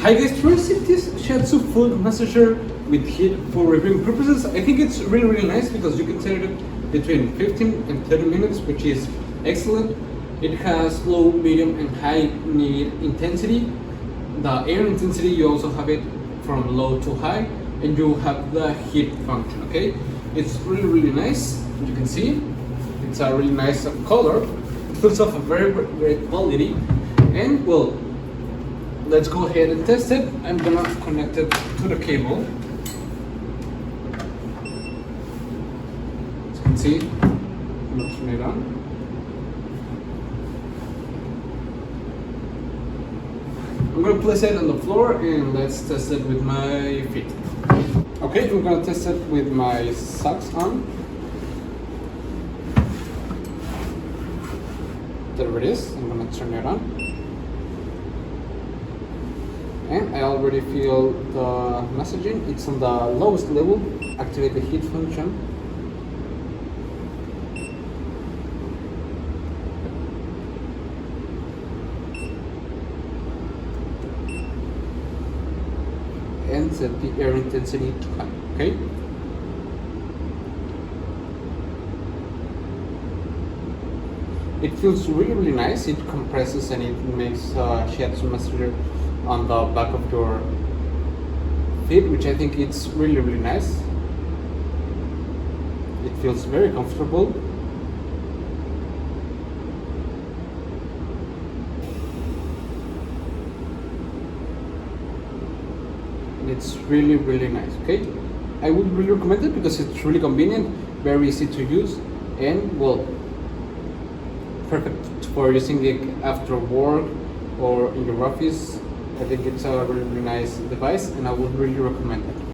Hi guys, first it is Shiatsu foot massager with heat for reviewing purposes. I think it's really nice because you can set it between 15 and 30 minutes, which is excellent. It has low, medium and high need intensity. The air intensity, you also have it from low to high, and you have the heat function, okay? It's really nice. You can see it's a really nice color. It feels of a very great quality, and well, let's go ahead and test it. I'm gonna connect it to the cable. As you can see, I'm gonna turn it on. I'm gonna place it on the floor and let's test it with my feet. Okay, I'm gonna test it with my socks on. There it is. I'm gonna turn it on. And I already feel the messaging. It's on the lowest level. Activate the heat function. And set the air intensity to high. Okay. It feels really nice. It compresses and it makes Shiatsu massager on the back of your feet, which I think it's really nice. It feels very comfortable. And it's really nice. Okay, I would really recommend it because it's really convenient, very easy to use, and well, perfect for using it after work or in your office. I think it's a really nice device and I would really recommend it.